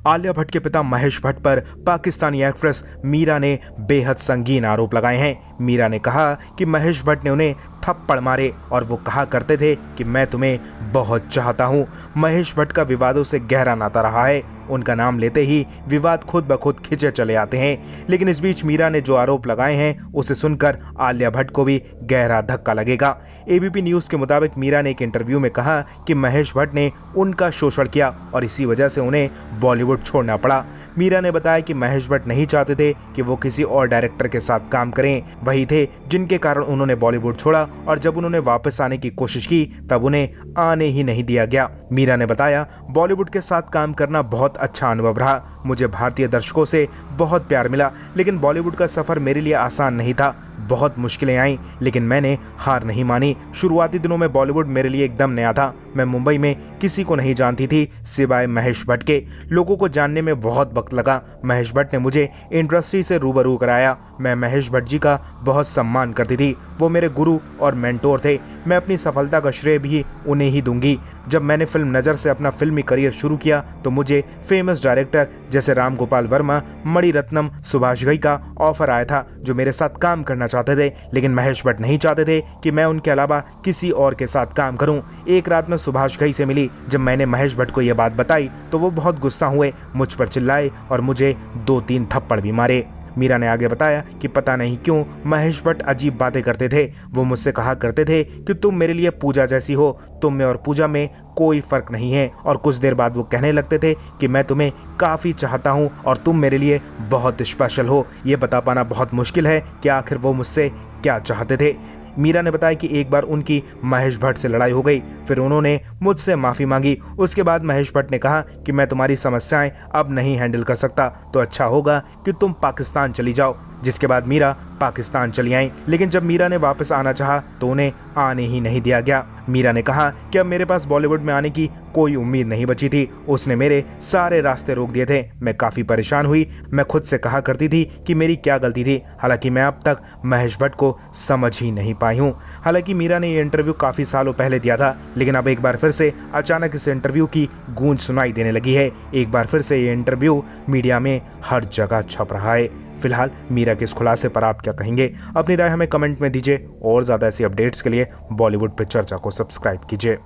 आलिया भट्ट के पिता महेश भट्ट पर पाकिस्तानी एक्ट्रेस मीरा ने बेहद संगीन आरोप लगाए हैं। मीरा ने कहा कि महेश भट्ट ने उन्हें थप्पड़ मारे और वो कहा करते थे कि मैं तुम्हें बहुत चाहता हूं। महेश भट्ट का विवादों से गहरा नाता रहा है। उनका नाम लेते ही विवाद खुद ब खुद खिंचे चले आते हैं। लेकिन इस बीच मीरा ने जो आरोप लगाए हैं उसे सुनकर आलिया भट्ट को भी गहरा धक्का लगेगा। एबीपी न्यूज के मुताबिक मीरा ने एक इंटरव्यू में कहा कि महेश भट्ट ने उनका शोषण किया और इसी वजह से उन्हें बॉलीवुड छोड़ना पड़ा। मीरा ने बताया कि महेश भट्ट नहीं चाहते थे कि वो किसी और डायरेक्टर के साथ काम करें, वही थे जिनके कारण उन्होंने बॉलीवुड छोड़ा और जब उन्होंने वापस आने की कोशिश की तब उन्हें आने ही नहीं दिया गया। मीरा ने बताया, बॉलीवुड के साथ काम करना बहुत अच्छा अनुभव रहा। मुझे भारतीय दर्शकों से बहुत प्यार मिला, लेकिन बॉलीवुड का सफर मेरे लिए आसान नहीं था। बहुत मुश्किलें आईं, लेकिन मैंने हार नहीं मानी। शुरुआती दिनों में बॉलीवुड मेरे लिए एकदम नया था। मैं मुंबई में किसी को नहीं जानती थी सिवाय महेश भट्ट के। लोगों को जानने में बहुत वक्त लगा। महेश भट्ट ने मुझे इंडस्ट्री से रूबरू कराया। मैं महेश भट्ट जी का बहुत सम्मान करती थी। वो मेरे गुरु और मेंटोर थे। मैं अपनी सफलता का श्रेय भी उन्हें ही दूंगी। जब मैंने फिल्म नज़र से अपना फिल्मी करियर शुरू किया तो मुझे फेमस डायरेक्टर जैसे राम गोपाल वर्मा, मणिरत्नम, सुभाष घई का ऑफर आया था जो मेरे साथ काम करना चाहते थे, लेकिन महेश भट्ट नहीं चाहते थे कि मैं उनके अलावा किसी और के साथ काम करूं। एक रात में सुभाष घई से मिली। जब मैंने महेश भट्ट को यह बात बताई तो वो बहुत गुस्सा हुए, मुझ पर चिल्लाए और मुझे 2-3 थप्पड़ भी मारे। मीरा ने आगे बताया कि पता नहीं क्यों महेश भट्ट अजीब बातें करते थे। वो मुझसे कहा करते थे कि तुम मेरे लिए पूजा जैसी हो, तुम में और पूजा में कोई फर्क नहीं है। और कुछ देर बाद वो कहने लगते थे कि मैं तुम्हें काफ़ी चाहता हूँ और तुम मेरे लिए बहुत स्पेशल हो। ये बता पाना बहुत मुश्किल है कि आखिर वो मुझसे क्या चाहते थे। मीरा ने बताया कि एक बार उनकी महेश भट्ट से लड़ाई हो गई, फिर उन्होंने मुझसे माफ़ी मांगी। उसके बाद महेश भट्ट ने कहा कि मैं तुम्हारी समस्याएं अब नहीं हैंडल कर सकता, तो अच्छा होगा कि तुम पाकिस्तान चली जाओ। जिसके बाद मीरा पाकिस्तान चली आई, लेकिन जब मीरा ने वापस आना चाहा तो उन्हें आने ही नहीं दिया गया। मीरा ने कहा कि अब मेरे पास बॉलीवुड में आने की कोई उम्मीद नहीं बची थी। उसने मेरे सारे रास्ते रोक दिए थे। मैं काफ़ी परेशान हुई। मैं खुद से कहा करती थी कि मेरी क्या गलती थी। हालांकि मैं अब तक महेश भट्ट को समझ ही नहीं पाई हूँ। हालांकि मीरा ने ये इंटरव्यू काफ़ी सालों पहले दिया था, लेकिन अब एक बार फिर से अचानक इस इंटरव्यू की गूंज सुनाई देने लगी है। एक बार फिर से ये इंटरव्यू मीडिया में हर जगह छप रहा है। फिलहाल मीरा के इस खुलासे पर आप क्या कहेंगे? अपनी राय हमें कमेंट में दीजिए और ज़्यादा ऐसी अपडेट्स के लिए बॉलीवुड पे चर्चा को सब्सक्राइब कीजिए।